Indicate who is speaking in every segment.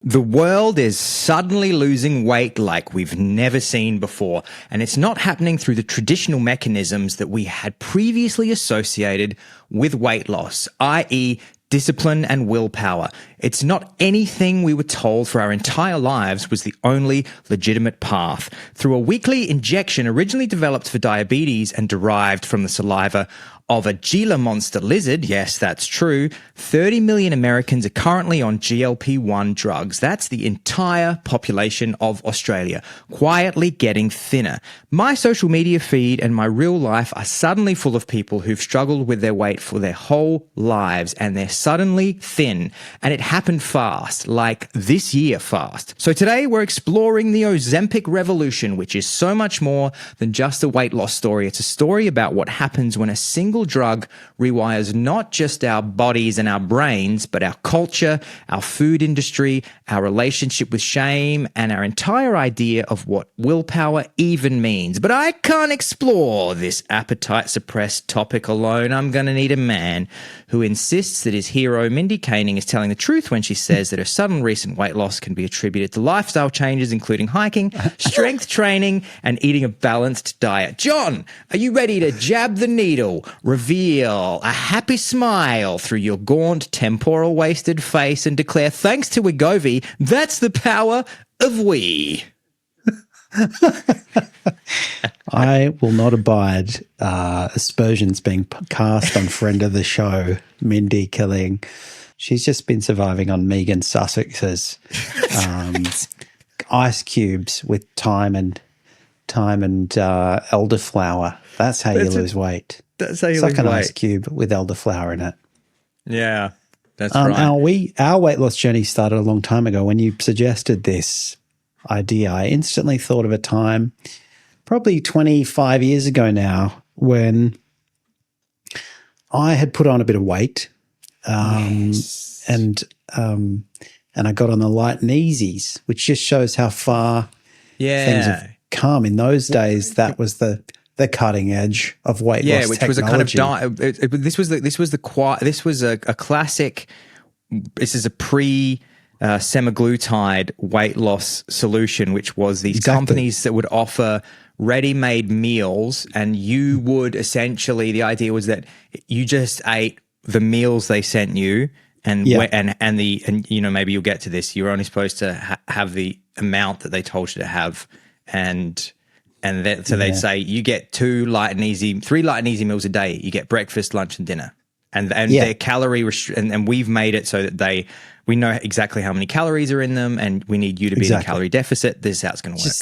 Speaker 1: The world is suddenly losing weight like we've never seen before, and it's not happening through the traditional mechanisms that we had previously associated with weight loss, i.e., discipline and willpower. It's not anything we were told for our entire lives was the only legitimate path. Through a weekly injection originally developed for diabetes and derived from the saliva of a Gila monster lizard, yes, that's true, 30 million Americans are currently on GLP-1 drugs. That's the entire population of Australia, quietly getting thinner. My social media feed and my real life are suddenly full of people who've struggled with their weight for their whole lives, and they're suddenly thin. And it happened fast, like this year fast. So today we're exploring the Ozempic revolution, which is so much more than just a weight loss story. It's a story about what happens when a single drug rewires not just our bodies and our brains, but our culture, our food industry, our relationship with shame, and our entire idea of what willpower even means. But I can't explore this appetite-suppressed topic alone. I'm going to need a man who insists that his hero, Mindy Kaling, is telling the truth when she says that her sudden recent weight loss can be attributed to lifestyle changes, including hiking, strength training, and eating a balanced diet. John, are you ready to jab the needle, reveal a happy smile through your gaunt, temporal wasted face, and declare thanks to Wegovy, that's the power of we?
Speaker 2: I will not abide aspersions being cast on friend of the show, Mindy Kaling. She's just been surviving on Megan Sussex's ice cubes with thyme and elderflower. That's how you lose weight.
Speaker 1: That's how you
Speaker 2: it's
Speaker 1: lose
Speaker 2: like an
Speaker 1: weight.
Speaker 2: ice cube with elderflower in it.
Speaker 1: Yeah, that's right.
Speaker 2: Our weight loss journey started a long time ago. When you suggested this idea, I instantly thought of a time, probably 25 years ago now, when I had put on a bit of weight, and I got on the light and easies, which just shows how far things have come. In those days, that was the cutting edge of weight loss
Speaker 1: which
Speaker 2: technology.
Speaker 1: was a kind of this was a classic. This is a pre semaglutide weight loss solution, which was these companies that would offer ready-made meals, and you would essentially, the idea was that you just ate the meals they sent you, and you know, maybe you'll get to this. You're only supposed to have the amount that they told you to have, so they'd say you get 3 light and easy meals a day. You get breakfast, lunch, and dinner, and they're calorie and we've made it so that we know exactly how many calories are in them, and we need you to be in a calorie deficit. This is how it's going to work.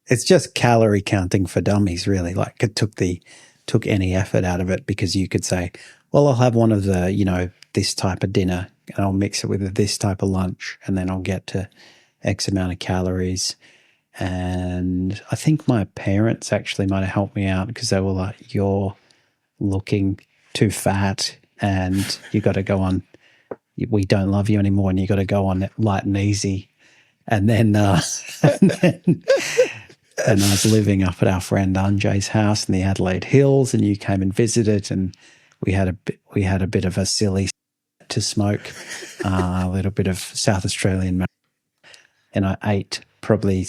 Speaker 2: It's just calorie counting for dummies, really. Like, it took any effort out of it, because you could say, well, I'll have one of the, you know, this type of dinner, and I'll mix it with this type of lunch, and then I'll get to X amount of calories. And I think my parents actually might have helped me out, because they were like, you're looking too fat and you got to go on, we don't love you anymore, and you got to go on light and easy. And then, and I was living up at our friend Anjay's house in the Adelaide Hills, and you came and visited, and we had a bit of a silly to smoke, a little bit of South Australian, and I ate probably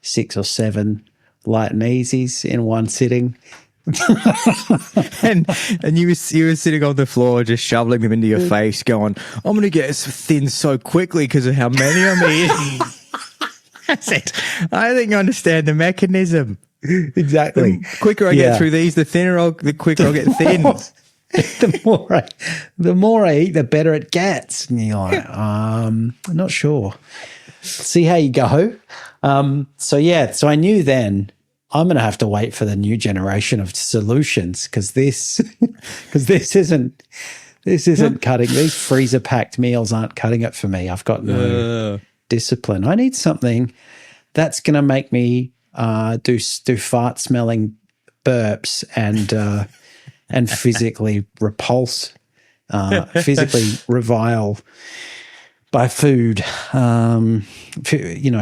Speaker 2: 6 or 7 light and easies in one sitting.
Speaker 1: and you were sitting on the floor just shoveling them into your face, going, I'm going to get thin so quickly because of how many I'm eating. That's it. I think I understand the mechanism.
Speaker 2: Exactly.
Speaker 1: The quicker I get through these, the quicker I'll get thin.
Speaker 2: The more I eat, the better it gets. And you're like, I'm not sure. See how you go. So I knew then I'm going to have to wait for the new generation of solutions, because this isn't cutting. These freezer packed meals aren't cutting it for me. I've got no discipline. I need something that's going to make me do fart smelling burps and physically repulse, physically revile by food.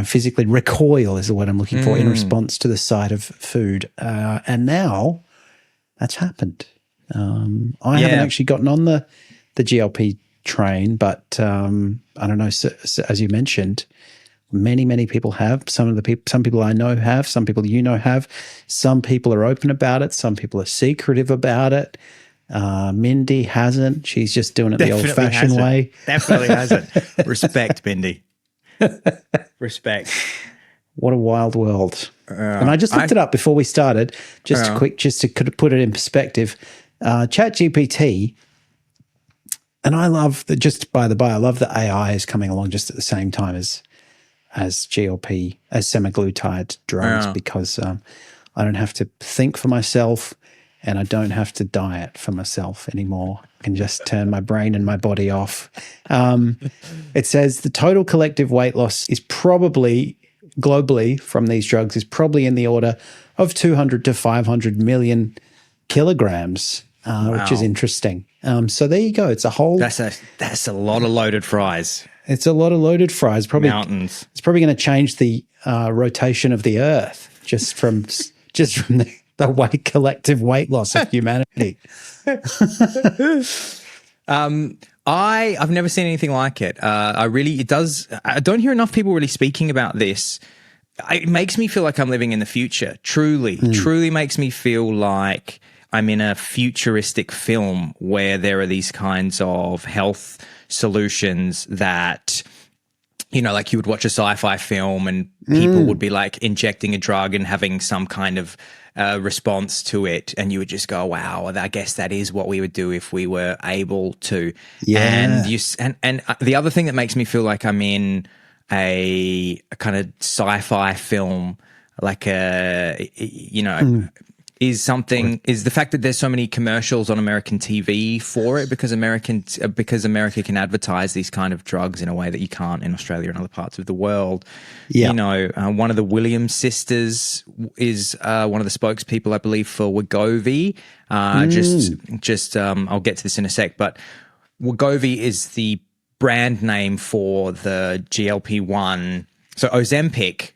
Speaker 2: Physically recoil is the word I'm looking for, in response to the sight of food. And now that's happened. I haven't actually gotten on the GLP train, but I don't know, so as you mentioned, many people have. Some people I know have. Some people you know have. Some people are open about it. Some people are secretive about it. Mindy hasn't. She's just doing it the old-fashioned way.
Speaker 1: Definitely hasn't. Respect, Mindy. Respect.
Speaker 2: What a wild world. And I just looked it up before we started, just to put it in perspective. ChatGPT, and I love that, just by the by, I love that AI is coming along just at the same time as GLP, as semaglutide drugs, because I don't have to think for myself and I don't have to diet for myself anymore. I can just turn my brain and my body off. It says the total collective weight loss is probably globally from these drugs is probably in the order of 200 to 500 million kilograms, which is interesting. So there you go. It's a whole.
Speaker 1: That's a lot of loaded fries.
Speaker 2: It's a lot of loaded fries. Probably
Speaker 1: mountains.
Speaker 2: It's probably going to change the rotation of the Earth just from the collective weight loss of humanity.
Speaker 1: I've never seen anything like it. I don't hear enough people really speaking about this. It makes me feel like I'm living in the future. Truly makes me feel like I'm in a futuristic film where there are these kinds of health solutions that, like you would watch a sci-fi film and people would be like injecting a drug and having some kind of response to it, and you would just go, wow, I guess that is what we would do if we were able to. And the other thing that makes me feel like I'm in a kind of sci-fi film, like is the fact that there's so many commercials on American TV for it, because America can advertise these kind of drugs in a way that you can't in Australia and other parts of the world. One of the Williams sisters is one of the spokespeople, I believe, for Wegovy. I'll get to this in a sec, but Wegovy is the brand name for the GLP-1. So Ozempic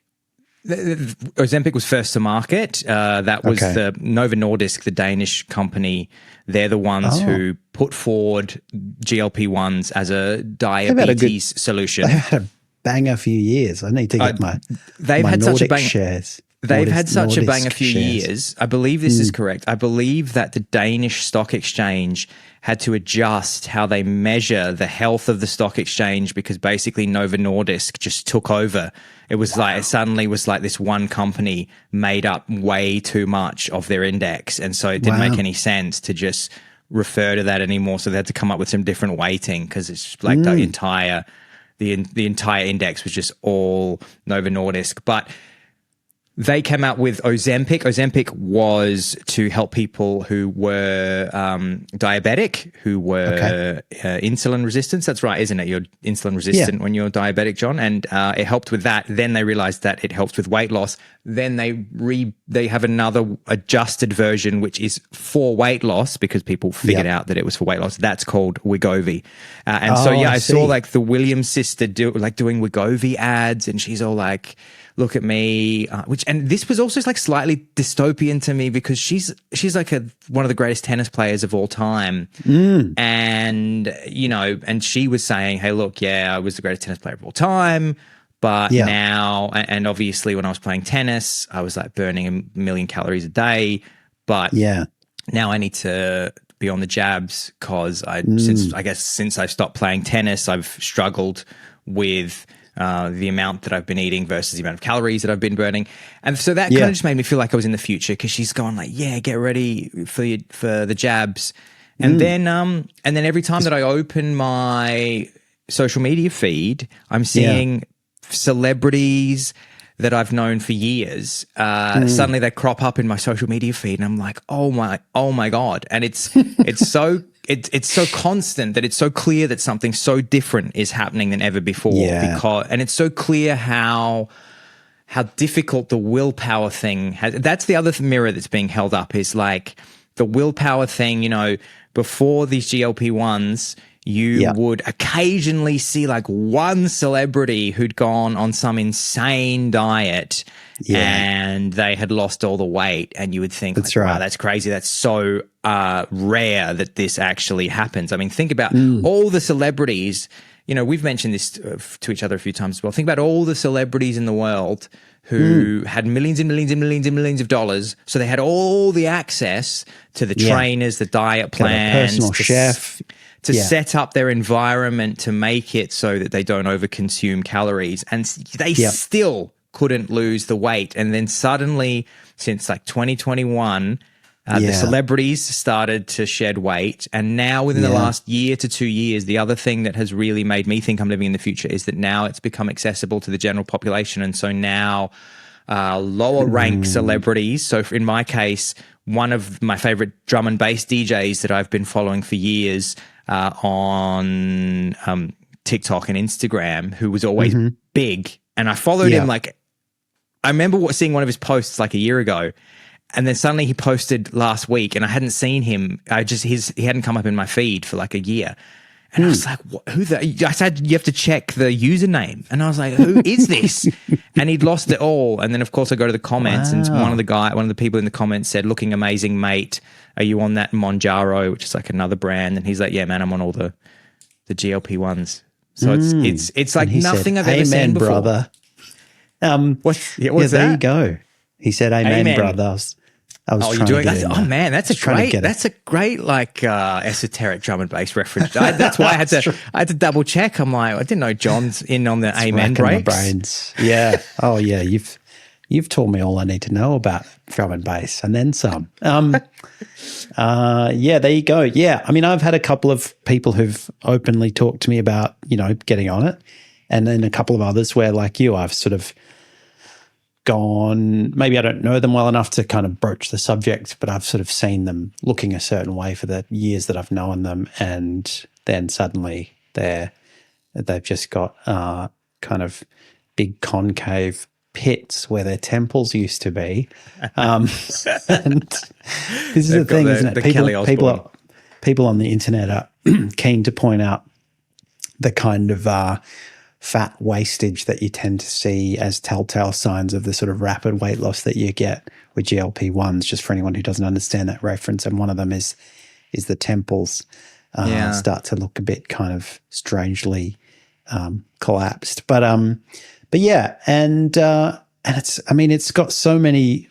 Speaker 1: was first to market. That was the Novo Nordisk, the Danish company. They're the ones who put forward GLP-1s as a diabetes solution.
Speaker 2: They've had a banger few years. I need to get my Nordic shares.
Speaker 1: They've had such a banger few years. I believe this is correct. I believe that the Danish stock exchange had to adjust how they measure the health of the stock exchange, because basically Novo Nordisk just took over. It was like, it suddenly was like this one company made up way too much of their index. And so it didn't make any sense to just refer to that anymore. So they had to come up with some different weighting, because it's like the entire index was just all Novo Nordisk. But they came out with Ozempic. Ozempic was to help people who were diabetic, who were insulin resistant. That's right, isn't it? You're insulin resistant when you're diabetic, John. And it helped with that. Then they realized that it helps with weight loss. Then they have another adjusted version, which is for weight loss, because people figured out that it was for weight loss. That's called Wegovy. I saw like the Williams sister doing Wegovy ads, and she's all like, look at me, and this was also like slightly dystopian to me, because she's like one of the greatest tennis players of all time. And, and she was saying, hey, look, I was the greatest tennis player of all time, but now, and obviously when I was playing tennis, I was like burning 1 million calories a day, but now I need to be on the jabs, because since I stopped playing tennis, I've struggled with the amount that I've been eating versus the amount of calories that I've been burning. And so that kind of just made me feel like I was in the future, because she's going like, get ready for the jabs. And then every time that I open my social media feed, I'm seeing celebrities that I've known for years. Suddenly they crop up in my social media feed, and I'm like, oh my God. And it's so it's so constant that it's so clear that something so different is happening than ever before. And it's so clear how difficult the willpower thing has. That's the other mirror that's being held up, is like the willpower thing. Before these GLP-1s, you would occasionally see like one celebrity who'd gone on some insane diet and they had lost all the weight, and you would think, wow, that's crazy. That's so rare that this actually happens. I mean, think about all the celebrities we've mentioned this to each other a few times as well. Think about all the celebrities in the world who had millions and millions and millions and millions of dollars. So they had all the access to the trainers, the diet plans,
Speaker 2: personal chef.
Speaker 1: To set up their environment to make it so that they don't overconsume calories. And they still couldn't lose the weight. And then suddenly, since like 2021, the celebrities started to shed weight. And now within the last year to 2 years, the other thing that has really made me think I'm living in the future is that now it's become accessible to the general population. And so now lower rank celebrities, so in my case, one of my favorite drum and bass DJs that I've been following for years on TikTok and Instagram, who was always big. And I followed him I remember seeing one of his posts like a year ago, and then suddenly he posted last week, and I hadn't seen him. He hadn't come up in my feed for like a year, and I was like, I said, you have to check the username, and I was like, who is this? And he'd lost it all. And then of course I go to the comments, and one of the people in the comments said, "Looking amazing, mate. Are you on that Monjaro?" which is like another brand. And he's like, "Yeah, man, I'm on all the GLP ones." So it's like nothing I've ever seen before. Brother.
Speaker 2: There you go. He said, "Amen, brother." I was
Speaker 1: you're doing that? Oh man, that's a great like esoteric drum and bass reference. That's why I had to double check. I'm like, I didn't know John's in on the amen breaks.
Speaker 2: Brains. Yeah. Oh yeah. You've taught me all I need to know about drum and bass, and then some. There you go. Yeah. I mean, I've had a couple of people who've openly talked to me about getting on it, and then a couple of others where, like you, I've sort of gone, maybe I don't know them well enough to kind of broach the subject, but I've sort of seen them looking a certain way for the years that I've known them, and then suddenly they've just got kind of big concave pits where their temples used to be. And this is the thing, isn't it? People on the internet are keen to point out the kind of fat wastage that you tend to see as telltale signs of the sort of rapid weight loss that you get with GLP-1s, just for anyone who doesn't understand that reference. And one of them is the temples start to look a bit kind of strangely collapsed. But yeah, and it's got so many,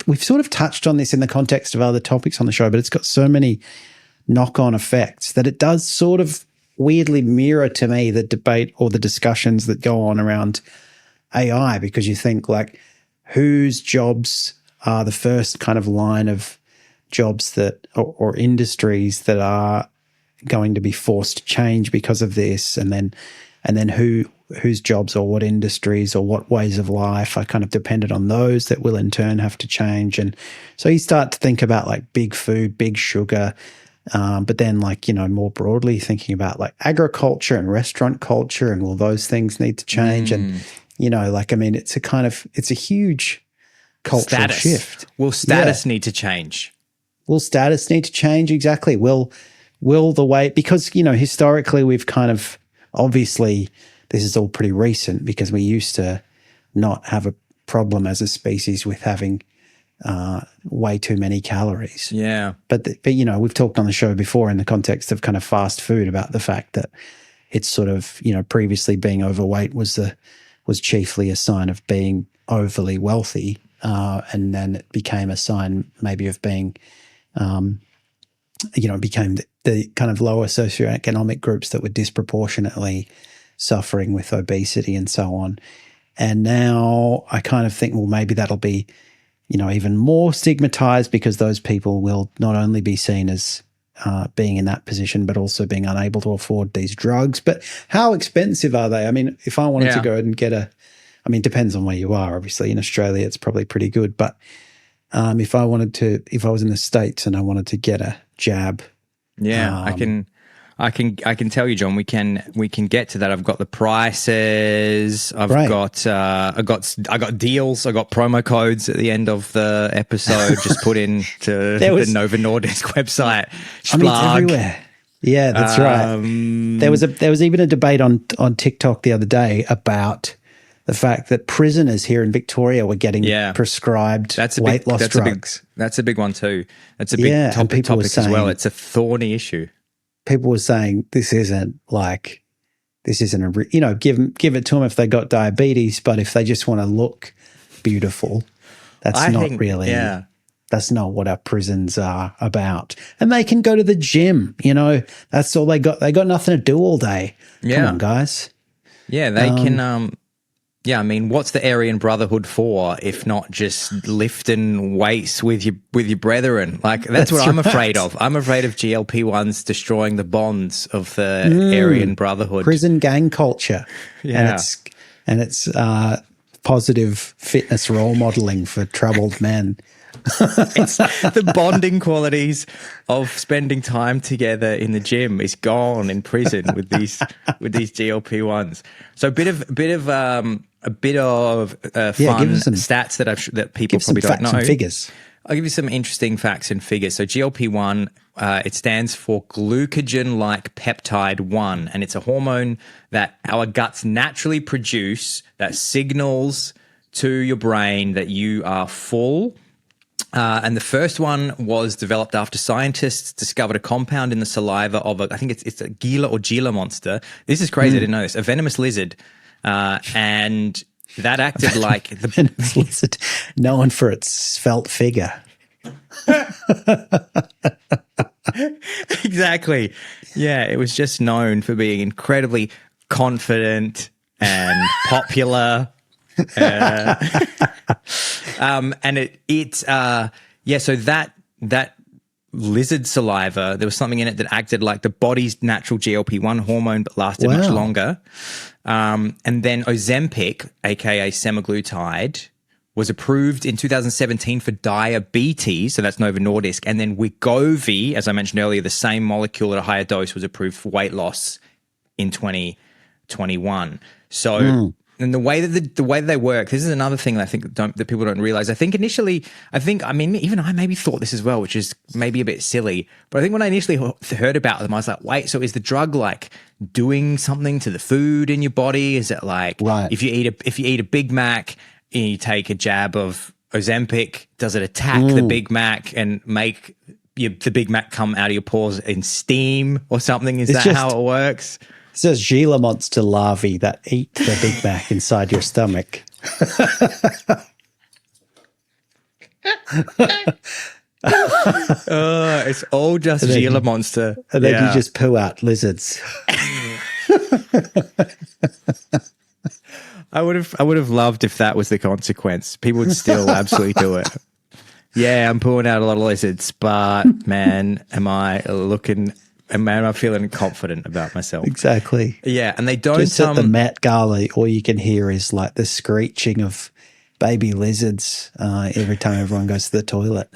Speaker 2: we've sort of touched on this in the context of other topics on the show, but it's got so many knock-on effects that it does sort of weirdly mirror to me the debate or the discussions that go on around AI, because you think like, whose jobs are the first kind of line of jobs that or industries that are going to be forced to change because of this, and then whose jobs or what industries or what ways of life are kind of dependent on those that will in turn have to change. And so you start to think about like big food, big sugar, but then like, more broadly thinking about like agriculture and restaurant culture, and will those things need to change? And, it's a huge cultural shift.
Speaker 1: Will status need to change?
Speaker 2: Will status need to change? Exactly. Will the way, because, historically we've kind of, obviously this is all pretty recent because we used to not have a problem as a species with having way too many calories.
Speaker 1: Yeah.
Speaker 2: But we've talked on the show before in the context of kind of fast food about the fact that it's sort of, previously being overweight was chiefly a sign of being overly wealthy. And then it became a sign maybe of being, it became the kind of lower socioeconomic groups that were disproportionately suffering with obesity and so on. And now I kind of think, well, maybe that'll be, even more stigmatized, because those people will not only be seen as being in that position, but also being unable to afford these drugs. But how expensive are they? I mean, if I wanted to go and get it depends on where you are. Obviously, in Australia, it's probably pretty good. But if I was in the States and I wanted to get a jab, I can tell you, John. We can get to that. I've got the prices. I got deals. I got promo codes at the end of the episode. Just put into the Novo Nordisk website. It's everywhere. Yeah, that's right. There was even a debate on TikTok the other day about the fact that prisoners here in Victoria were getting prescribed weight loss drugs.
Speaker 1: That's a big one too. That's a big topic as well. It's a thorny issue.
Speaker 2: People were saying this isn't like this isn't give it to them if they got diabetes, but if they just want to look beautiful, that's that's not what our prisons are about. And they can go to the gym, that's all they got. They got nothing to do all day.
Speaker 1: Yeah.
Speaker 2: Come on, guys.
Speaker 1: Yeah, they can. Yeah, I mean, what's the Aryan Brotherhood for if not just lifting weights with your brethren? Like that's what I'm afraid of. I'm afraid of GLP-1s destroying the bonds of the Aryan Brotherhood.
Speaker 2: Prison gang culture.
Speaker 1: Yeah,
Speaker 2: and it's positive fitness role modeling for troubled men.
Speaker 1: It's the bonding qualities of spending time together in the gym is gone in prison with these GLP-1s. So a bit of fun stats that people probably don't know.
Speaker 2: Facts and figures.
Speaker 1: I'll give you some interesting facts and figures. So GLP-1, it stands for glucagon-like peptide 1, and it's a hormone that our guts naturally produce that signals to your brain that you are full. And the first one was developed after scientists discovered a compound in the saliva of I think it's a Gila or Gila monster. This is crazy. I didn't know this. A venomous lizard. And that acted like the
Speaker 2: venomous lizard, known for its svelte figure.
Speaker 1: Exactly. Yeah, it was just known for being incredibly confident and popular. So that lizard saliva, there was something in it that acted like the body's natural GLP-1 hormone, but lasted much longer. And then Ozempic, aka semaglutide, was approved in 2017 for diabetes, so that's Novo Nordisk. And then Wegovy, as I mentioned earlier, the same molecule at a higher dose, was approved for weight loss in 2021. So. And the way that they work, this is another thing that I think that people don't realize. Even I maybe thought this as well, which is maybe a bit silly. But I think when I initially heard about them, I was like, wait, so is the drug like doing something to the food in your body? Is it like if you eat a Big Mac and you take a jab of Ozempic, does it attack the Big Mac and make the Big Mac come out of your pores in steam or something? Is that how it works?
Speaker 2: It says Gila monster larvae that eat the Big Mac inside your stomach.
Speaker 1: It's all just Gila monster.
Speaker 2: And then you just poo out lizards.
Speaker 1: I would have loved if that was the consequence. People would still absolutely do it. Yeah, I'm pulling out a lot of lizards, but man, am I feeling confident about myself?
Speaker 2: Exactly.
Speaker 1: Yeah, and they don't.
Speaker 2: Just at the Met Gala, all you can hear is like the screeching of baby lizards every time everyone goes to the toilet.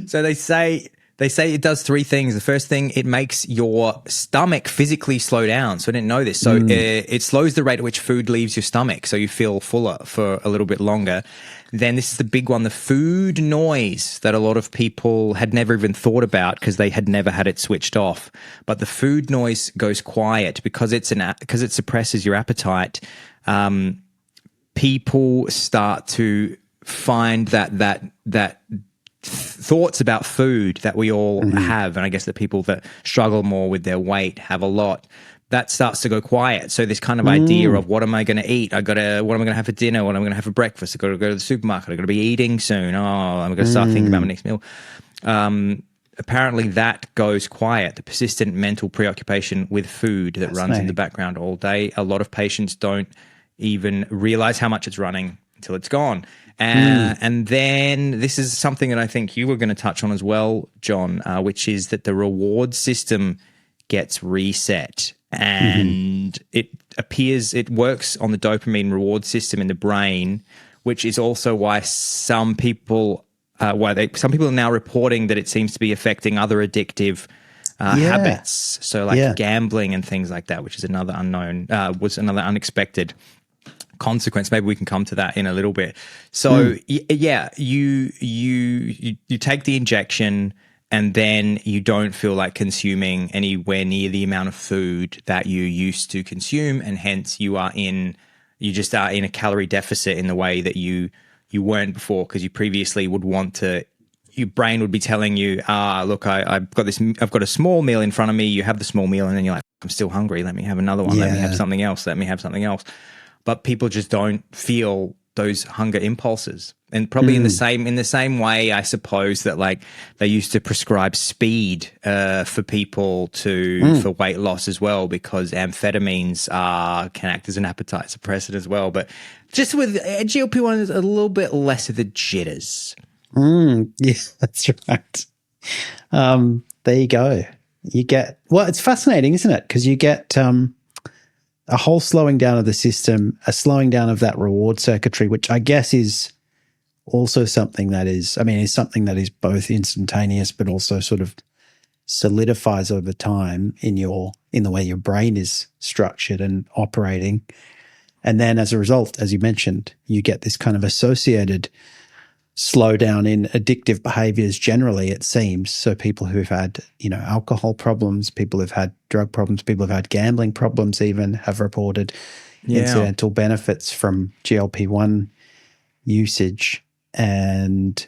Speaker 1: So they say it does three things. The first thing, it makes your stomach physically slow down. So I didn't know this. So it slows the rate at which food leaves your stomach, so you feel fuller for a little bit longer. Then this is the big one, the food noise that a lot of people had never even thought about because they had never had it switched off. But the food noise goes quiet because it suppresses your appetite. People start to find that thoughts about food that we all have, and I guess the people that struggle more with their weight have a lot, that starts to go quiet. So this kind of idea of what am I going to eat? What am I going to have for dinner? What am I going to have for breakfast? I've got to go to the supermarket. I've got to be eating soon. I'm going to start thinking about my next meal. Apparently that goes quiet, the persistent mental preoccupation with food that runs in the background all day. A lot of patients don't even realize how much it's running until it's gone. And then this is something that I think you were going to touch on as well, John, which is that the reward system gets reset. And it works on the dopamine reward system in the brain, which is also why some people are now reporting that it seems to be affecting other addictive habits. So like gambling and things like that, which is another unexpected consequence. Maybe we can come to that in a little bit. So you take the injection, and then you don't feel like consuming anywhere near the amount of food that you used to consume, and hence you just are in a calorie deficit in the way that you weren't before, because you previously would want to. Your brain would be telling you, look, I've got a small meal in front of me. You have the small meal, and then you're like, I'm still hungry. Let me have another one. Let me have something else. Let me have something else. But people just don't feel those hunger impulses. And probably in the same way, I suppose, that like they used to prescribe speed for people for weight loss as well, because amphetamines can act as an appetite suppressant as well. But just with GLP-1, is a little bit less of the jitters.
Speaker 2: Yeah, that's right. There you go. You get, well, it's fascinating, isn't it? Because you get a whole slowing down of the system, a slowing down of that reward circuitry, which I guess is also something that is both instantaneous, but also sort of solidifies over time in the way your brain is structured and operating. And then as a result, as you mentioned, you get this kind of associated slowdown in addictive behaviors generally, it seems. So people who've had, alcohol problems, people who've had drug problems, people who've had gambling problems even have reported incidental benefits from GLP-1 usage. And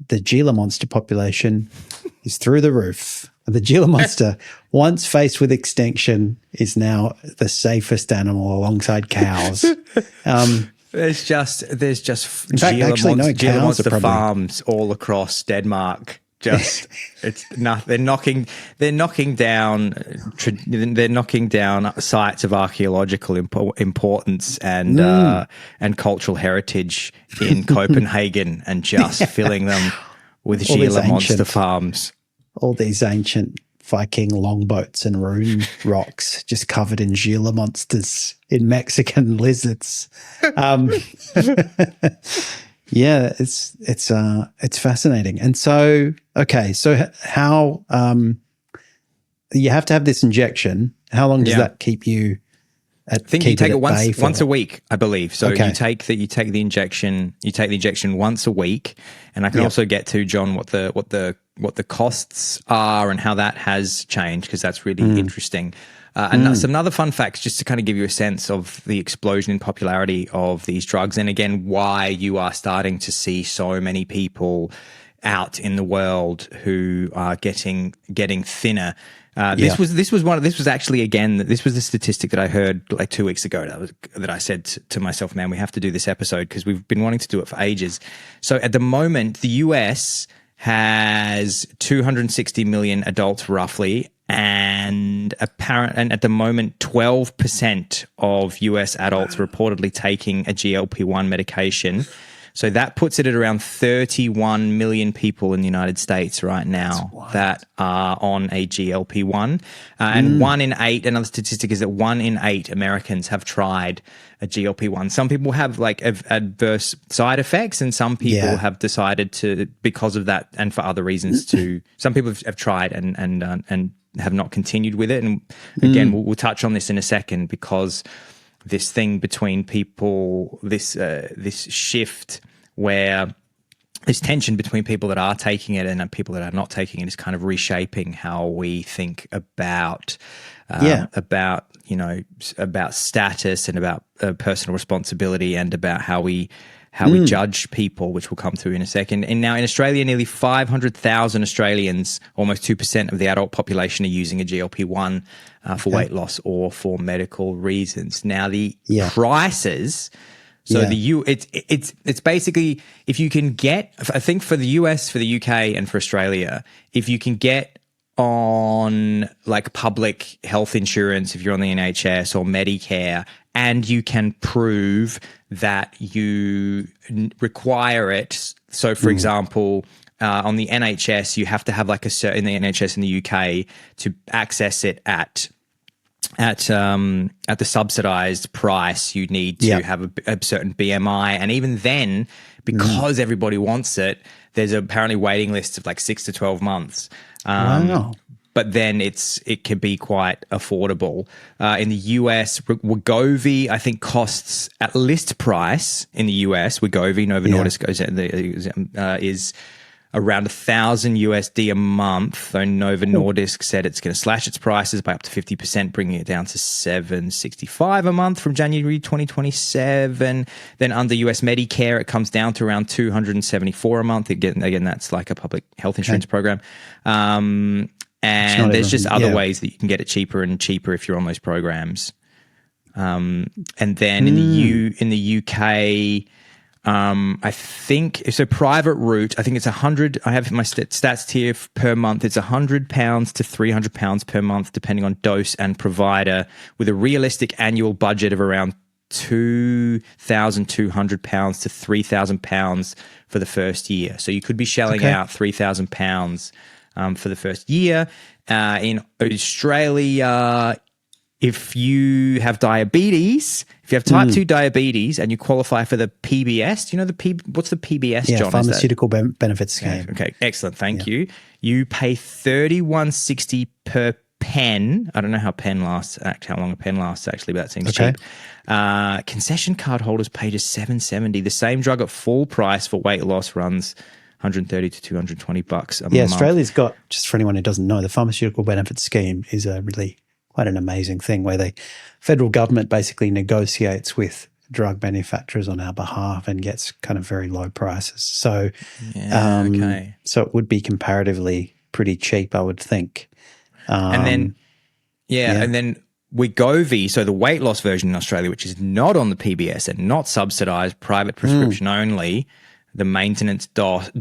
Speaker 2: the Gila monster population is through the roof. The Gila monster, once faced with extinction, is now the safest animal alongside cows.
Speaker 1: There's just
Speaker 2: in fact,
Speaker 1: Gila monster farms all across Denmark. Just they're knocking down sites of archaeological importance and cultural heritage in Copenhagen, and just filling them with Gila monster farms.
Speaker 2: All these ancient Viking longboats and rune rocks just covered in Gila monsters, in Mexican lizards. Yeah, it's fascinating. And so, okay, so how you have to have this injection. How long does that keep you
Speaker 1: I think you take it once a week, I believe. So you take the injection once a week. And I can also get to, John, what the costs are and how that has changed, because that's really interesting. And some other fun facts, just to kind of give you a sense of the explosion in popularity of these drugs, and again, why you are starting to see so many people out in the world who are getting thinner. This was the statistic that I heard like 2 weeks ago that I said to myself, man, we have to do this episode because we've been wanting to do it for ages. So at the moment, the US has 260 million adults roughly, and at the moment 12% of US adults reportedly taking a GLP-1 medication. So that puts it at around 31 million people in the United States right now that are on a GLP-1. And 1 in 8, another statistic is that 1 in 8 Americans have tried a GLP-1. Some people have like adverse side effects, and some people have decided to, because of that and for other reasons, some people have tried and have not continued with it. And again, we'll touch on this in a second, because this thing between people, this shift where this tension between people that are taking it and people that are not taking it is kind of reshaping how we think about status and about personal responsibility, and about how we judge people, which we'll come to in a second. And now in Australia, nearly 500,000 Australians, almost 2% of the adult population, are using a GLP-1 for weight loss or for medical reasons. Now the prices, it's basically, if you can get, I think for the US, for the UK, and for Australia, if you can get on like public health insurance, if you're on the NHS or Medicare, and you can prove that you require it. So, for example, on the NHS, you have to have like in the NHS in the UK to access it at the subsidized price. You need to have a certain BMI, and even then, because everybody wants it, there's apparently waiting lists of like 6 to 12 months.
Speaker 2: Wow.
Speaker 1: But then it can be quite affordable. In the US, Wegovy, I think, costs at list price in the US. Wegovy, Novo Nordisk, is around $1,000 a month, though Novo Nordisk said it's going to slash its prices by up to 50%, bringing it down to $765 a month from January 2027. Then under US Medicare, it comes down to around $274 a month. Again, that's like a public health insurance program. And there's just other ways that you can get it cheaper and cheaper if you're on those programs. And then in the UK, I think it's a private route. I think it's 100. I have my stats here per month. It's £100 to £300 per month, depending on dose and provider, with a realistic annual budget of around £2,200 to £3,000 for the first year. So you could be shelling out £3,000 for the first year. In Australia, if you have diabetes, if you have type 2 diabetes and you qualify for the PBS, do you know what's the PBS, John?
Speaker 2: Pharmaceutical benefits scheme.
Speaker 1: Okay, excellent. Thank you. You pay $31.60 per pen. I don't know how long a pen lasts actually, but that seems cheap. Concession card holders pay just $7.70. The same drug at full price for weight loss runs $130 to $220 a month.
Speaker 2: Australia's got, just for anyone who doesn't know, the pharmaceutical benefits scheme is a really quite an amazing thing where the federal government basically negotiates with drug manufacturers on our behalf and gets kind of very low prices. So, so it would be comparatively pretty cheap, I would think.
Speaker 1: And then Wegovy, so the weight loss version in Australia, which is not on the PBS and not subsidised, private prescription only. The maintenance dose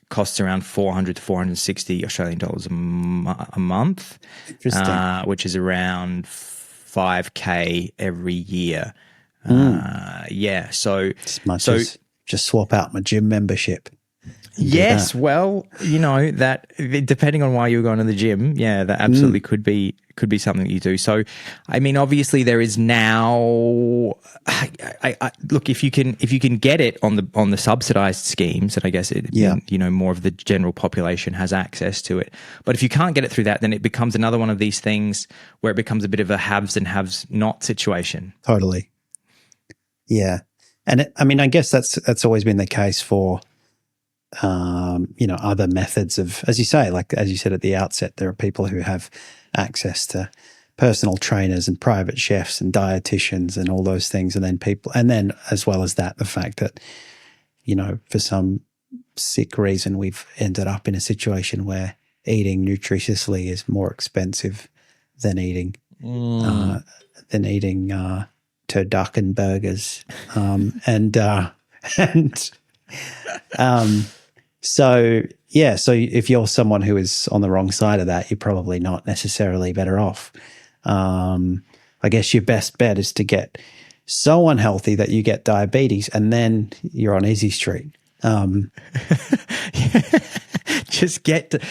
Speaker 1: costs around 400 to 460 Australian dollars a month, which is around $5,000 every year. So
Speaker 2: as much as just swap out my gym membership.
Speaker 1: Yes, well, that depending on why you're going to the gym, that absolutely could be something that you do. So, I mean, obviously there is now. Look, if you can get it on the subsidized schemes, and I guess more of the general population has access to it. But if you can't get it through that, then it becomes another one of these things where it becomes a bit of a haves and haves not situation.
Speaker 2: Totally. Yeah, and I guess that's always been the case for. Other methods of, as you say, like as you said at the outset, there are people who have access to personal trainers and private chefs and dietitians and all those things. And then as well as that, the fact that, for some sick reason, we've ended up in a situation where eating nutritiously is more expensive than eating turducken burgers. So if you're someone who is on the wrong side of that, you're probably not necessarily better off. I guess your best bet is to get so unhealthy that you get diabetes and then you're on easy street.
Speaker 1: Just get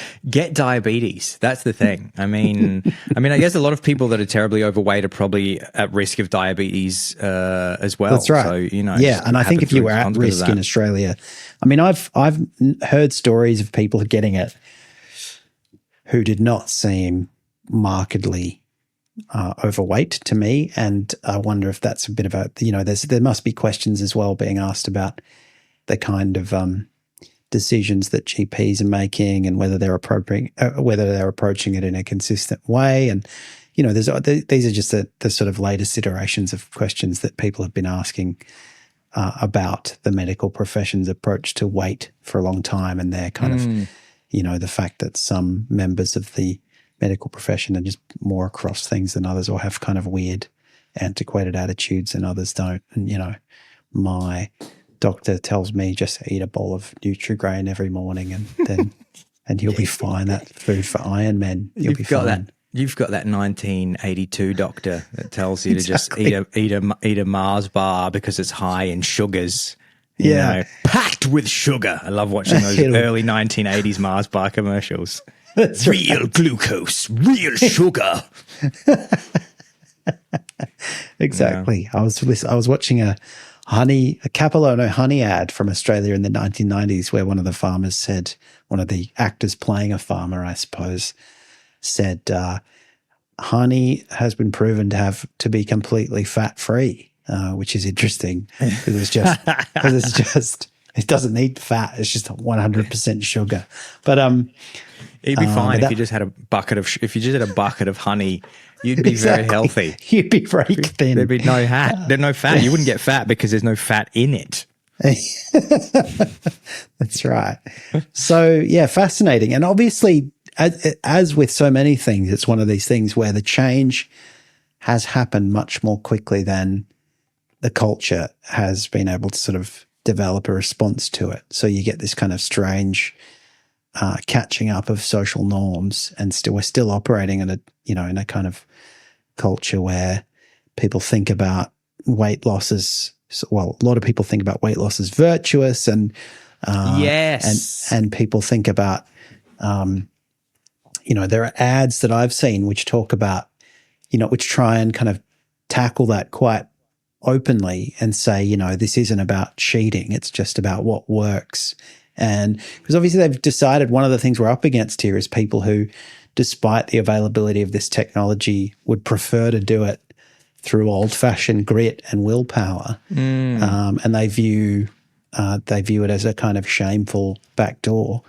Speaker 1: diabetes. That's the thing. I mean, I guess a lot of people that are terribly overweight are probably at risk of diabetes as well.
Speaker 2: That's right.
Speaker 1: So,
Speaker 2: and I think if you were at risk in Australia, I've heard stories of people getting it who did not seem markedly overweight to me, and I wonder if that's a bit of a there must be questions as well being asked about the kind of decisions that GPs are making and whether they're approaching it in a consistent way. And, these are just the sort of latest iterations of questions that people have been asking about the medical profession's approach to weight for a long time. And they're kind of, the fact that some members of the medical profession are just more across things than others or have kind of weird antiquated attitudes and others don't. And, my doctor tells me just eat a bowl of Nutri-Grain every morning and you'll be fine. That food for Iron Men. You'll be fine.
Speaker 1: You've got that 1982 doctor that tells you to just eat a Mars bar because it's high in sugars. Packed with sugar. I love watching those early 1980s Mars bar commercials.
Speaker 2: That's
Speaker 1: real
Speaker 2: right.
Speaker 1: Glucose, real sugar.
Speaker 2: Exactly. I was watching a Capilano honey ad from Australia in the 1990s where one of the farmers said, one of the actors playing a farmer, I suppose, said, honey has been proven to be completely fat-free, which is interesting because it doesn't need fat. It's just 100% sugar. But
Speaker 1: it'd be fine if you just had a bucket of honey. You'd be very healthy.
Speaker 2: You'd be very thin.
Speaker 1: There'd be no fat. There's no fat. You wouldn't get fat because there's no fat in it.
Speaker 2: That's right. So, yeah, fascinating. And obviously, as with so many things, it's one of these things where the change has happened much more quickly than the culture has been able to sort of develop a response to it. So you get this kind of strange catching up of social norms, and we're still operating in a kind of culture where people think about weight loss as, well, a lot of people think about weight loss as virtuous, and and people think about there are ads that I've seen which talk about, which try and kind of tackle that quite openly and say, this isn't about cheating, it's just about what works. And because obviously they've decided one of the things we're up against here is people who, despite the availability of this technology, would prefer to do it through old-fashioned grit and willpower, and they view it as a kind of shameful backdoor.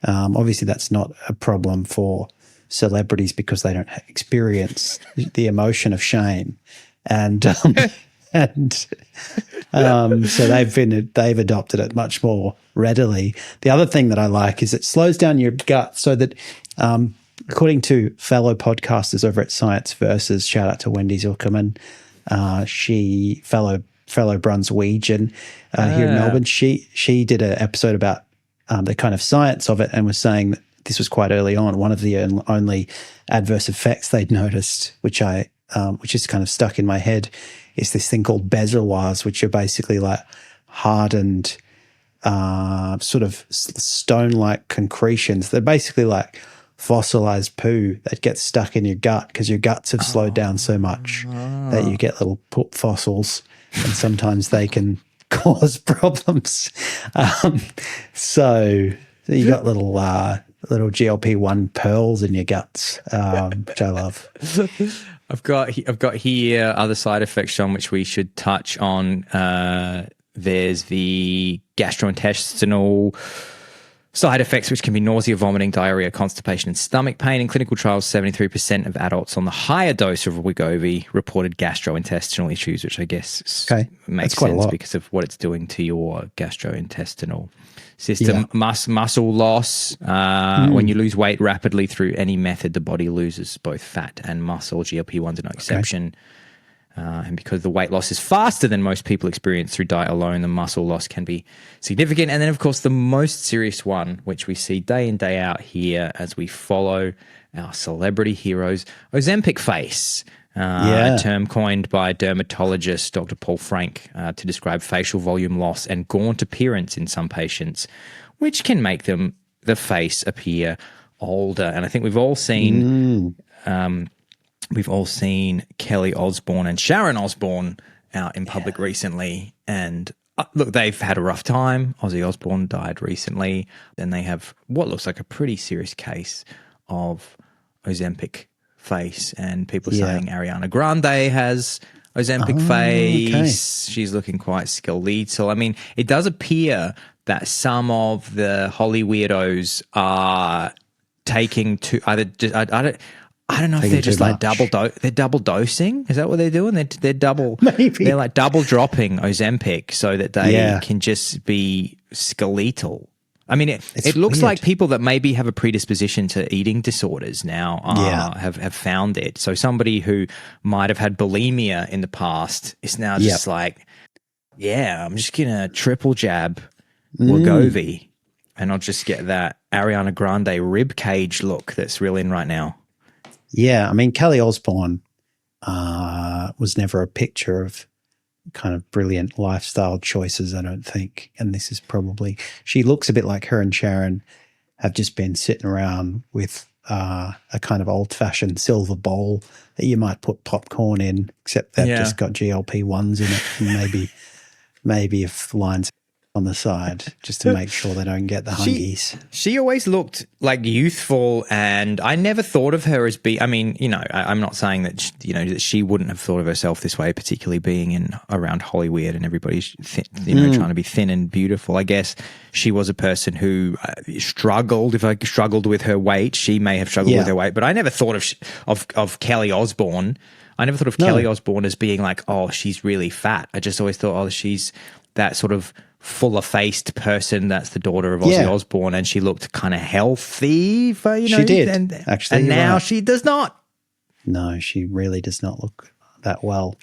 Speaker 2: Obviously, that's not a problem for celebrities because they don't experience the emotion of shame, and so they've adopted it much more readily. The other thing that I like is it slows down your gut, so that according to fellow podcasters over at Science Versus, shout out to Wendy Zuckerman, she fellow Brunswegian here in Melbourne, she did an episode about the kind of science of it, and was saying that this was quite early on. One of the only adverse effects they'd noticed, which is kind of stuck in my head, is this thing called bezoars, which are basically like hardened sort of stone-like concretions. They're basically like fossilized poo that gets stuck in your gut because your guts have slowed down so much that you get little fossils, and sometimes they can cause problems. So you got little GLP-1 pearls in your guts, which I love.
Speaker 1: I've got here other side effects, Sean, which we should touch on. There's the gastrointestinal side effects, which can be nausea, vomiting, diarrhea, constipation, and stomach pain. In clinical trials, 73% of adults on the higher dose of Wegovy reported gastrointestinal issues, which I guess makes sense because of what it's doing to your gastrointestinal system. Muscle loss. When you lose weight rapidly through any method, the body loses both fat and muscle. GLP-1s are no exception. And because the weight loss is faster than most people experience through diet alone, the muscle loss can be significant. And then, of course, the most serious one, which we see day in, day out here as we follow our celebrity heroes, Ozempic face, a term coined by dermatologist Dr. Paul Frank to describe facial volume loss and gaunt appearance in some patients, which can make the face appear older. And I think we've all seen... We've all seen Kelly Osbourne and Sharon Osbourne out in public recently, and look, they've had a rough time. Ozzy Osbourne died recently. Then they have what looks like a pretty serious case of Ozempic face, and people saying Ariana Grande has Ozempic face. Okay. She's looking quite skeletal. I mean, it does appear that some of the Holly weirdos are taking to either I don't know if they're just like they're double dosing. Is that what they're doing? They're double. Maybe they're like double dropping Ozempic so that they can just be skeletal. I mean, it looks weird. Like people that maybe have a predisposition to eating disorders now have found it. So somebody who might have had bulimia in the past is now just like, I'm just gonna triple jab Wegovy, and I'll just get that Ariana Grande rib cage look that's real in right now.
Speaker 2: Yeah, I mean, Kelly Osbourne was never a picture of kind of brilliant lifestyle choices, I don't think. And this is probably – she looks a bit like her and Sharon have just been sitting around with a kind of old-fashioned silver bowl that you might put popcorn in, except they've just got GLP-1s in it, and maybe if lines on the side just to make sure they don't get the hungies.
Speaker 1: She always looked like youthful, and I never thought of her as I mean, I'm not saying that that she wouldn't have thought of herself this way, particularly being around Hollywood and everybody's trying to be thin and beautiful. I guess she was a person who struggled. If I struggled with her weight, she may have struggled with her weight, but I never thought of Kelly Osbourne. I never thought of Kelly Osbourne as being like, oh, she's really fat. I just always thought, oh, she's that sort of fuller-faced person. That's the daughter of Ozzy Osbourne, and she looked kind of healthy for, you know.
Speaker 2: She did, actually.
Speaker 1: And now she does not.
Speaker 2: No, she really does not look that well.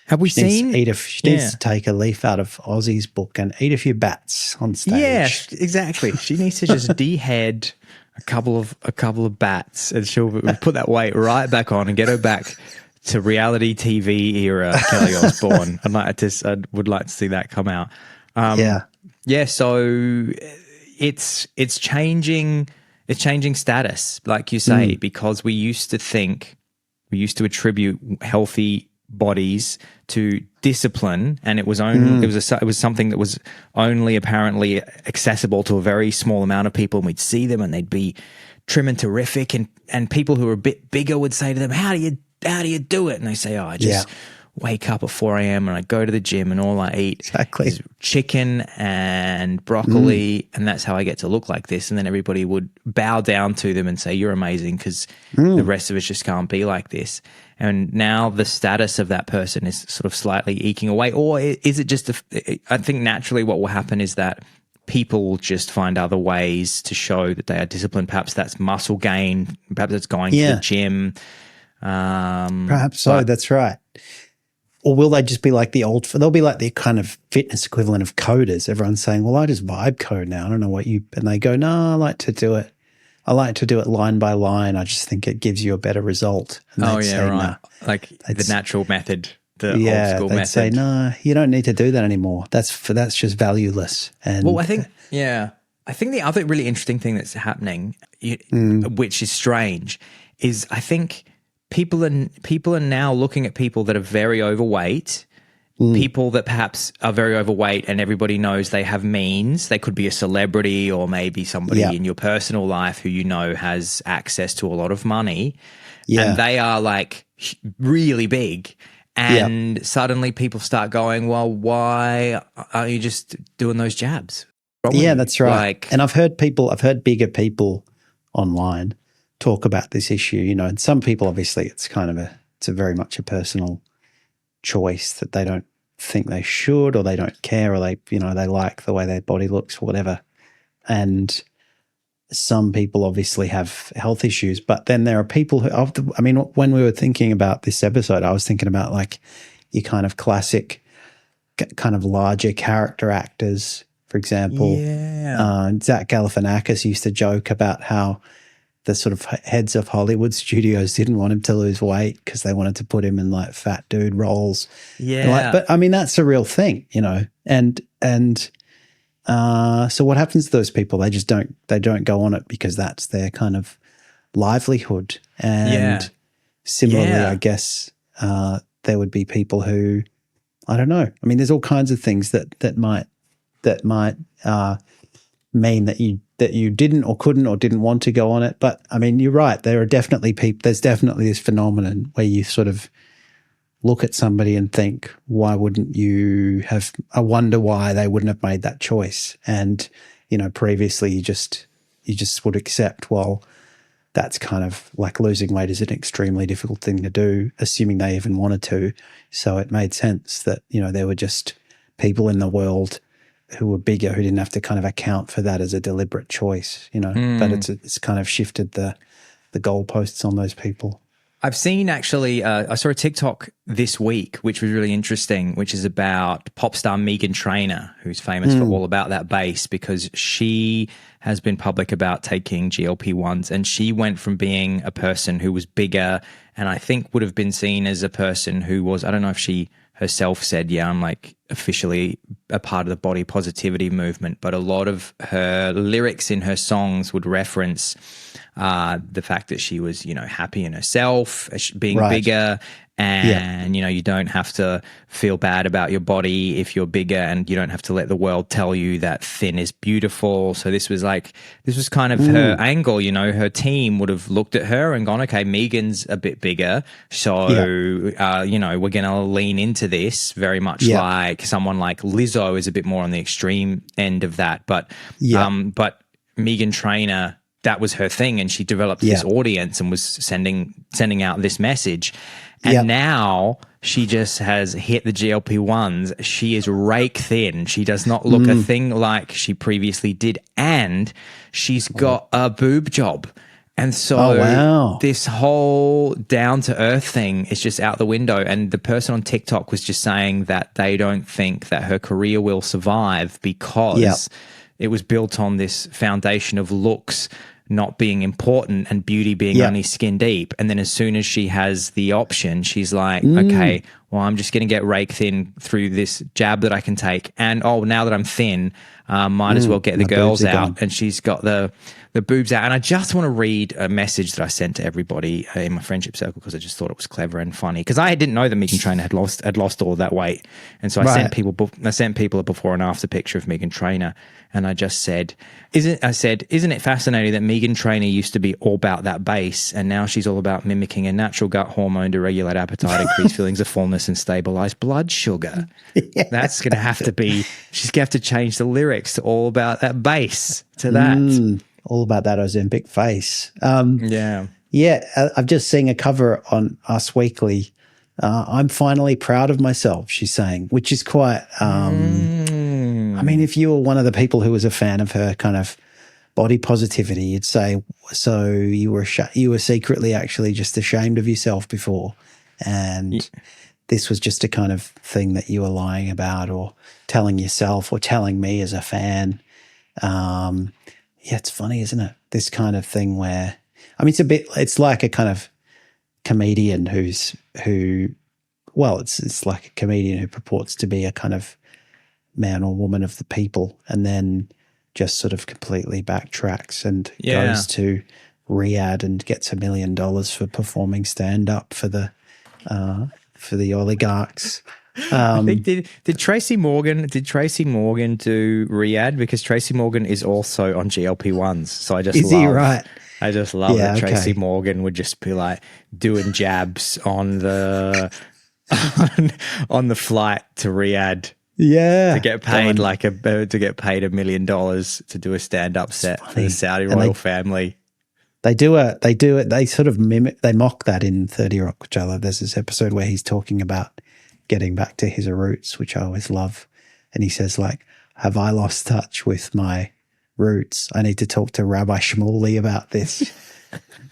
Speaker 1: Have we seen?
Speaker 2: She needs to take a leaf out of Ozzy's book and eat a few bats on stage.
Speaker 1: Yeah, exactly. She needs to just dehead a couple of bats, and she'll put that weight right back on and get her back to reality TV era Kelly Osbourne. I would like to see that come out. Yeah. So it's changing. It's changing status, like you say, because we used to attribute healthy bodies to discipline, and it was something that was only apparently accessible to a very small amount of people, and we'd see them and they'd be trim and terrific, and people who were a bit bigger would say to them, how do you do it? And they say, I just wake up at 4 a.m. and I go to the gym and all I eat is chicken and broccoli, and that's how I get to look like this. And then everybody would bow down to them and say, you're amazing, because the rest of us just can't be like this. And now the status of that person is sort of slightly eking away. Or is it just I think naturally what will happen is that people will just find other ways to show that they are disciplined. Perhaps that's muscle gain. Perhaps it's going to the gym.
Speaker 2: Perhaps so. That's right. Or will they just be like they'll be like the kind of fitness equivalent of coders. Everyone's saying, well, I just vibe code now. I don't know what and they go, no, I like to do it line by line. I just think it gives you a better result. And
Speaker 1: right. Nah. Like the natural method, the old school method.
Speaker 2: They'd say, no, you don't need to do that anymore. That's just valueless. And
Speaker 1: I think the other really interesting thing that's happening, which is strange, is I think people are now looking at people that are very overweight, people that perhaps are very overweight, and everybody knows they have means. They could be a celebrity or maybe somebody in your personal life who you know has access to a lot of money, and they are like really big. And suddenly people start going, well, why aren't you just doing those jabs?
Speaker 2: Yeah, that's right. And I've heard bigger people online talk about this issue, you know, and some people, obviously it's a very much a personal choice that they don't think they should, or they don't care, or they like the way their body looks or whatever. And some people obviously have health issues, but then there are people who, when we were thinking about this episode, I was thinking about like your kind of classic kind of larger character actors, for example. Zach Galifianakis used to joke about how the sort of heads of Hollywood studios didn't want him to lose weight because they wanted to put him in like fat dude roles. But I mean, that's a real thing, you know, and so what happens to those people? They don't go on it because that's their kind of livelihood. And similarly, I guess there would be people who, I don't know. I mean, there's all kinds of things that might mean that you didn't or couldn't or didn't want to go on it. But I mean, you're right. There are definitely people. There's definitely this phenomenon where you sort of look at somebody and think, why wouldn't you have? I wonder why they wouldn't have made that choice. And you know, previously you just would accept, well, that's kind of like losing weight is an extremely difficult thing to do, assuming they even wanted to. So it made sense that, you know, there were just people in the world who were bigger who didn't have to kind of account for that as a deliberate choice, you know. But it's kind of shifted the goalposts on those people.
Speaker 1: I've seen actually, I saw a TikTok this week, which was really interesting, which is about pop star Meghan Trainor, who's famous for All About That Bass, because she has been public about taking GLP-1s, and she went from being a person who was bigger and I think would have been seen as a person who was, I don't know if she herself said, yeah, I'm like officially a part of the body positivity movement, but a lot of her lyrics in her songs would reference the fact that she was, you know, happy in herself, being bigger, and, you know, you don't have to feel bad about your body if you're bigger, and you don't have to let the world tell you that thin is beautiful. So this was kind of her angle, you know. Her team would have looked at her and gone, okay, Megan's a bit bigger, so, you know, we're going to lean into this, very much like someone like Lizzo is a bit more on the extreme end of that. But Meghan Trainor, that was her thing, and she developed this audience and was sending out this message. And now she just has hit the GLP-1s. She is rake thin. She does not look a thing like she previously did. And she's got a boob job. And so this whole down-to-earth thing is just out the window. And the person on TikTok was just saying that they don't think that her career will survive because it was built on this foundation of looks not being important and beauty being only skin deep. And then as soon as she has the option, she's like, okay, well, I'm just going to get rake thin through this jab that I can take. And, now that I'm thin, might as well get the girls out. And she's got the boobs out. And I just want to read a message that I sent to everybody in my friendship circle because I just thought it was clever and funny. Because I didn't know that Meghan Trainor had lost all of that weight. And so I sent people a before and after picture of Meghan Trainor. And I just said, isn't it fascinating that Meghan Trainor used to be all about that base and now she's all about mimicking a natural gut hormone to regulate appetite, increase feelings of fullness and stabilize blood sugar? That's going to have to be, she's going to have to change the lyrics to all about that base to that.
Speaker 2: All about that Ozempic face.
Speaker 1: Yeah,
Speaker 2: I've just seen a cover on Us Weekly. I'm finally proud of myself, she's saying, which is quite, I mean, if you were one of the people who was a fan of her kind of body positivity, you'd say, so you were secretly actually just ashamed of yourself before. And this was just a kind of thing that you were lying about or telling yourself or telling me as a fan. It's funny, isn't it? This kind of thing where, I mean, it's like a kind of comedian it's like a comedian who purports to be a kind of man or woman of the people and then just sort of completely backtracks and goes to Riyadh and gets $1 million for performing stand-up for the oligarchs.
Speaker 1: I think did Tracy Morgan do Riyadh? Because Tracy Morgan is also on GLP-1s. So I just
Speaker 2: he right?
Speaker 1: I just love that Tracy Morgan would just be like doing jabs on the on the flight to Riyadh.
Speaker 2: Yeah,
Speaker 1: to get paid $1 million to do a stand-up set for the Saudi royal family.
Speaker 2: They do it. They sort of mock that in 30 Rock, which I love. There's this episode where he's talking about getting back to his roots, which I always love. And he says, like, have I lost touch with my roots? I need to talk to Rabbi Shmuley about this.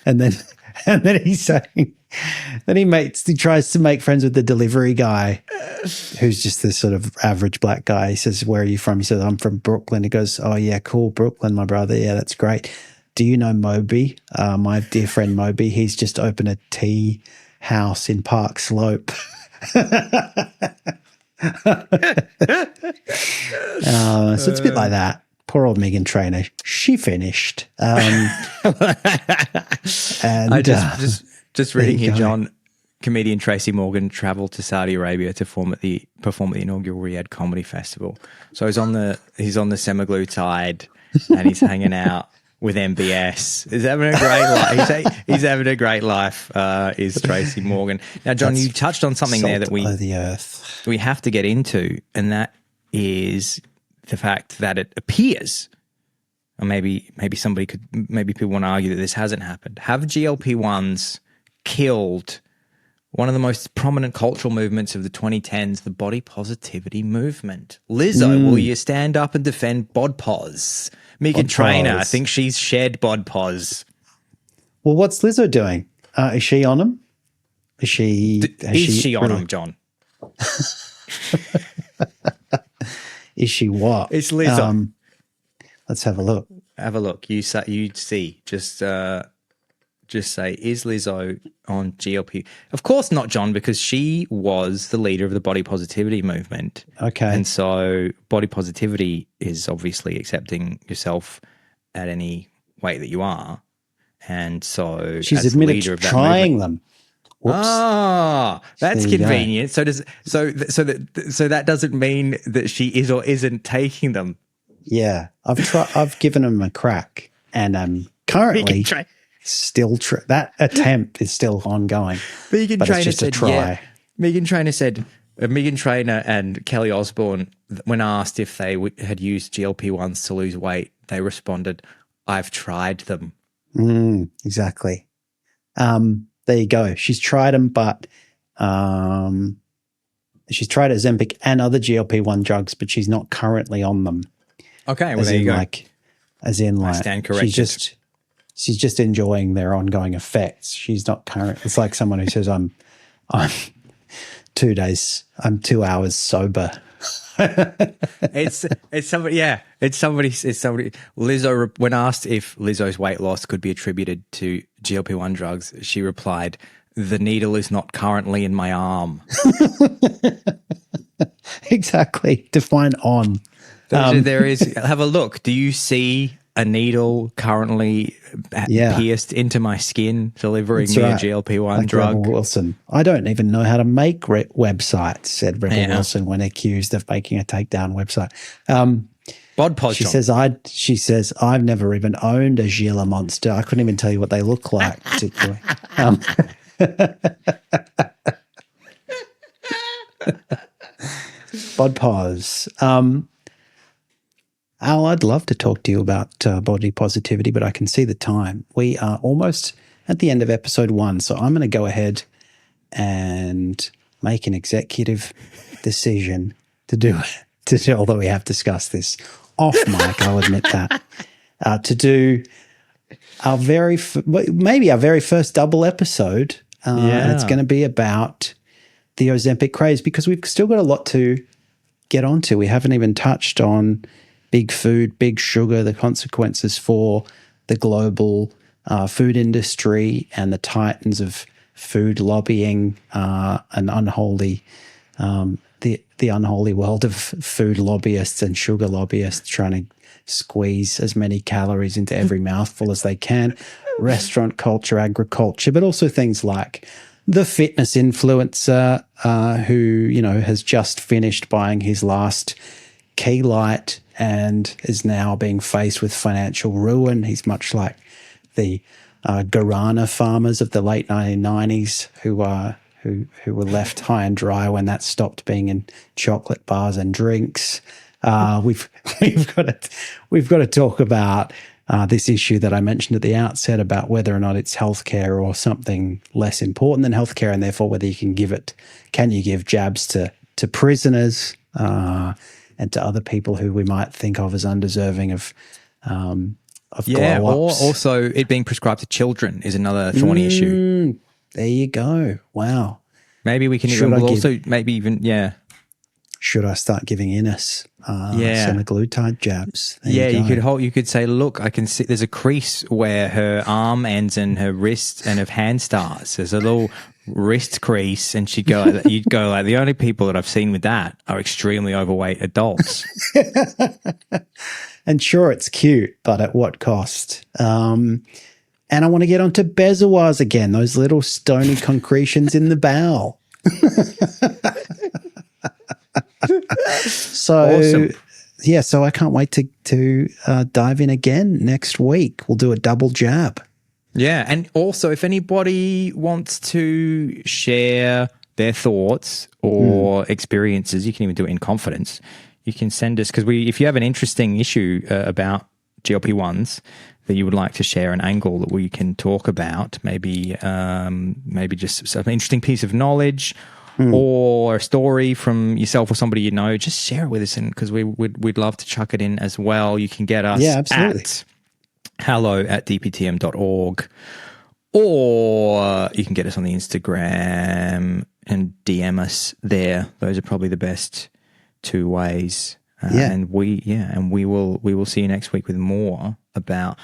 Speaker 2: and then he's saying, then he tries to make friends with the delivery guy who's just this sort of average black guy. He says, where are you from? He says, I'm from Brooklyn. He goes, oh yeah, cool, Brooklyn, my brother. Yeah, that's great. Do you know Moby? My dear friend Moby, he's just opened a tea house in Park Slope. So it's a bit like that. Poor old Meghan Trainor. She finished. And
Speaker 1: I just reading here, John. Comedian Tracy Morgan travelled to Saudi Arabia to perform at the inaugural Riyadh Comedy Festival. So he's on the Semaglutide and he's hanging out with MBS. He's having a great life. He's having a great life. Is Tracy Morgan. Now, John, you touched on something there that we have to get into, and that is the fact that it appears, or maybe people want to argue that this hasn't happened. Have GLP-1s killed one of the most prominent cultural movements of the 2010s, the body positivity movement? Lizzo, will you stand up and defend BODPOS? Meghan Trainor, I think she's shared BODPOS.
Speaker 2: Well, what's Lizzo doing? Is she on him? Is she
Speaker 1: on him, John?
Speaker 2: Is she what?
Speaker 1: It's Lizzo.
Speaker 2: Let's have a look.
Speaker 1: Have a look. You see. Just say, is Lizzo on GLP? Of course not, John, because she was the leader of the body positivity movement.
Speaker 2: Okay.
Speaker 1: And so body positivity is obviously accepting yourself at any weight that you are. And so
Speaker 2: she's admitted to trying them. Whoops.
Speaker 1: Ah, that's convenient. So that doesn't mean that she is or isn't taking them.
Speaker 2: Yeah. I've given them a crack and I'm currently still that attempt is still ongoing.
Speaker 1: Meghan Trainor said,
Speaker 2: try.
Speaker 1: Yeah. Meghan Trainor and Kelly Osbourne, when asked if they had used GLP-1s to lose weight, they responded, "I've tried them."
Speaker 2: Exactly. There you go. She's tried them, but She's tried Ozempic and other GLP-1 drugs, but she's not currently on them.
Speaker 1: Okay, well, there you go.
Speaker 2: I
Speaker 1: stand corrected.
Speaker 2: She's just enjoying their ongoing effects. She's not current. It's like someone who says, I'm 2 hours sober.
Speaker 1: It's somebody. Lizzo, when asked if Lizzo's weight loss could be attributed to GLP-1 drugs, she replied, "The needle is not currently in my arm."
Speaker 2: Exactly. Define on.
Speaker 1: There is. Have a look. Do you see a needle currently pierced into my skin, delivering me a GLP-1 drug?
Speaker 2: Rebel Wilson. I don't even know how to make websites, said Rebel Wilson when accused of making a takedown website.
Speaker 1: Bod Podge.
Speaker 2: She says, I've never even owned a Gila monster. I couldn't even tell you what they look like, particularly. Bod pause. Al, I'd love to talk to you about body positivity, but I can see the time. We are almost at the end of episode 1, so I'm going to go ahead and make an executive decision to do, although we have discussed this off mic, I'll admit that, to do maybe our very first double episode, and it's going to be about the Ozempic craze, because we've still got a lot to get onto. We haven't even touched on big food, big sugar, the consequences for the global food industry and the titans of food lobbying, and unholy, the unholy world of food lobbyists and sugar lobbyists trying to squeeze as many calories into every mouthful as they can, restaurant culture, agriculture, but also things like the fitness influencer who, has just finished buying his last key light and is now being faced with financial ruin. He's much like the guarana farmers of the late 1990s who were left high and dry when that stopped being in chocolate bars and drinks. We've got to talk about this issue that I mentioned at the outset about whether or not it's healthcare or something less important than healthcare, and therefore whether you can give jabs to prisoners and to other people who we might think of as undeserving of glow-ups.
Speaker 1: Or also it being prescribed to children is another thorny issue.
Speaker 2: There you go. Wow.
Speaker 1: Maybe we can
Speaker 2: should I start giving Innes semaglutide jabs?
Speaker 1: You could say, look, I can see there's a crease where her arm ends and her wrist and her hand starts. There's a little wrist crease, and you'd go like, the only people that I've seen with that are extremely overweight adults.
Speaker 2: And sure, it's cute, but at what cost? And I want to get onto bezoars again, those little stony concretions in the bowel. So, awesome. So I can't wait to dive in again next week. We'll do a double jab.
Speaker 1: Yeah, and also if anybody wants to share their thoughts or experiences, you can even do it in confidence. You can send us, because if you have an interesting issue about GLP-1s that you would like to share an angle that we can talk about, maybe just some interesting piece of knowledge or a story from yourself or somebody you know, just share it with us, because we'd love to chuck it in as well. You can get us at hello@dptm.org, or you can get us on the Instagram and DM us there. Those are probably the best two ways. And we will see you next week with more about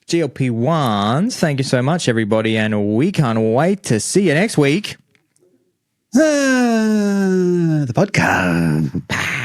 Speaker 1: GLP-1s. Thank you so much, everybody, and we can't wait to see you next week.
Speaker 2: The podcast.